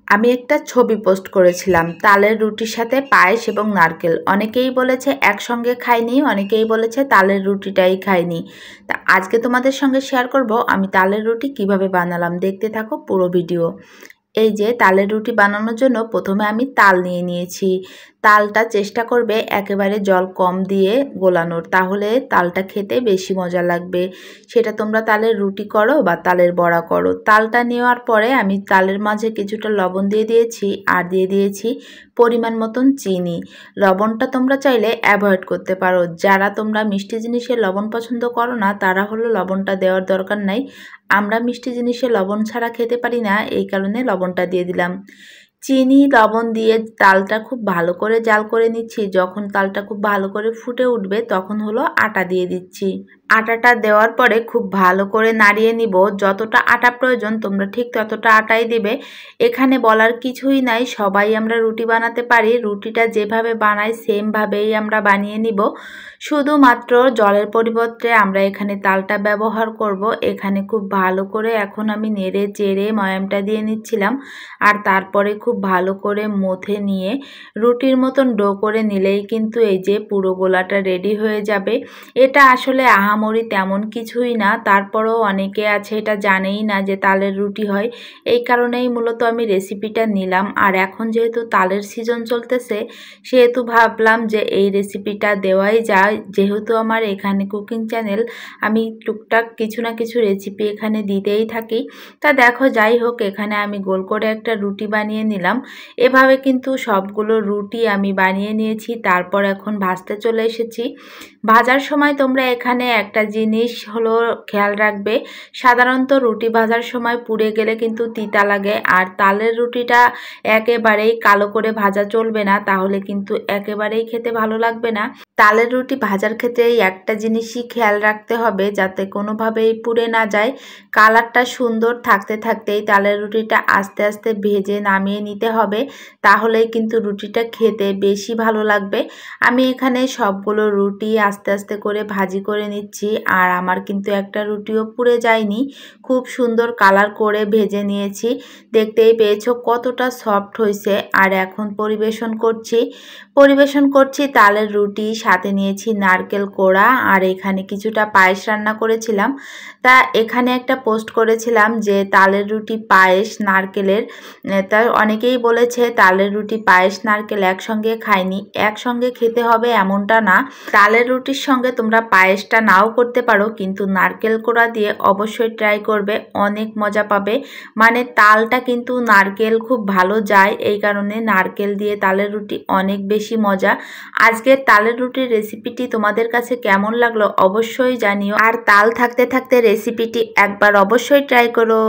আমি একটা ছবি পোস্ট করেছিলাম তালের রুটির সাথে পায়েস এবং নারকেল। অনেকেই বলেছে একসঙ্গে খাইনি, অনেকেই বলেছে তালের রুটিটাই খাইনি। তা আজকে তোমাদের সঙ্গে শেয়ার করব আমি তালের রুটি কিভাবে বানালাম। দেখতে থাকো পুরো ভিডিও। এই যে তালের রুটি বানানোর জন্য প্রথমে আমি তাল নিয়ে নিয়েছি। তালটা চেষ্টা করবে একেবারে জল কম দিয়ে গোলানোর, তাহলে তালটা খেতে বেশি মজা লাগবে। সেটা তোমরা তালের রুটি করো বা তালের বড়া করো। তালটা নেওয়ার পরে আমি তালের মাঝে কিছুটা লবণ দিয়ে দিয়েছি আর দিয়ে দিয়েছি পরিমাণ মতন চিনি। লবণটা তোমরা চাইলে অ্যাভয়েড করতে পারো। যারা তোমরা মিষ্টি জিনিসে লবণ পছন্দ করো না তারা হলো লবণটা দেওয়ার দরকার নাই। আমরা মিষ্টি জিনিসে লবণ ছাড়া খেতে পারি না, এই কারণে লবণটা দিয়ে দিলাম। চিনি লবণ দিয়ে তালটা খুব ভালো করে জাল করে নিচ্ছি। যখন তালটা খুব ভালো করে ফুটে উঠবে তখন হলো আটা দিয়ে দিচ্ছি। আটাটা দেওয়ার পরে খুব ভালো করে নাড়িয়ে নিব। যতটা আটা প্রয়োজন তোমরা ঠিক ততটা আটাই দিবে। এখানে বলার কিছুই নাই, সবাই আমরা রুটি বানাতে পারি। রুটিটা যেভাবে বানাই সেমভাবেই আমরা বানিয়ে নিব। শুধুমাত্র জলের পরিবর্তে আমরা এখানে তালটা ব্যবহার করব। এখানে খুব ভালো করে এখন আমি নেড়ে চেড়ে ময়ামটা দিয়ে নিচ্ছিলাম। আর তারপরে খুব ভালো করে মথে নিয়ে রুটির মতন ডো করে নিলেই কিন্তু এই যে পুরো গোলাটা রেডি হয়ে যাবে। এটা আসলে আহামরি তেমন কিছুই না, তারপরেও অনেকে আছে এটা জানেই না যে তালের রুটি হয়। এই কারণেই মূলত আমি রেসিপিটা নিলাম। আর এখন যেহেতু তালের সিজন চলতেছে সেহেতু ভাবলাম যে এই রেসিপিটা দেওয়াই যায়। যেহেতু আমার এখানে কুকিং চ্যানেল, আমি টুকটাক কিছু না কিছু রেসিপি এখানে দিতেই থাকি। তা দেখো, যাই হোক, এখানে আমি গোল করে একটা রুটি বানিয়ে নিলাম। এভাবে কিন্তু সবগুলো রুটি আমি বানিয়ে নিয়েছি। তারপর এখন ভাজতে চলে এসেছি। ভাজার সময় তোমরা এখানে একটা জিনিস হলো খেয়াল রাখবে, সাধারণত রুটি ভাজার সময় পুড়ে গেলে কিন্তু তিতা লাগে। আর তালের রুটিটা একেবারেই কালো করে ভাজা চলবে না, তাহলে কিন্তু একেবারেই খেতে ভালো লাগবে না। তালের রুটি ভাজার ক্ষেত্রে এই একটা জিনিসই খেয়াল রাখতে হবে, যাতে কোনোভাবেই পুড়ে না যায়। কালারটা সুন্দর থাকতে থাকতেই তালের রুটিটা আস্তে আস্তে ভেজে নামিয়ে নিতে হবে, তাহলেই কিন্তু রুটিটা খেতে বেশি ভালো লাগবে। আমি এখানে সবগুলো রুটি আস্তে আস্তে করে ভাজি করে নিচ্ছি। আর আমার কিন্তু একটা রুটিও পুড়ে যায়নি, খুব সুন্দর কালার করে ভেজে নিয়েছি। দেখতেই পেয়েছো কতটা সফট হয়েছে। আর এখন পরিবেশন করছি তালের রুটি, সাথে নিয়েছি নারকেল কোড়া। আর এখানে কিছুটা পায়েস রান্না করেছিলাম। তা এখানে একটা পোস্ট করেছিলাম যে তালের রুটি পায়েস নারকেলের। তা অনেকেই বলেছে তালের রুটি পায়েস নারকেল একসঙ্গে খায়নি। একসঙ্গে খেতে হবে এমনটা না, তালের রুটির সঙ্গে তোমরা পায়েসটা নাও করতে পারো, কিন্তু নারকেল কোড়া দিয়ে অবশ্যই ট্রাই করবে, অনেক মজা পাবে। মানে তালটা কিন্তু নারকেল খুব ভালো যায়, এই কারণে নারকেল দিয়ে তালের রুটি অনেক বেশি মজা। আজকের তালের রুটির রেসিপিটি তোমাদের কাছে কেমন লাগলো অবশ্যই জানিও। আর তাল থাকতে থাকতে রেসিপিটি একবার অবশ্যই ট্রাই করো।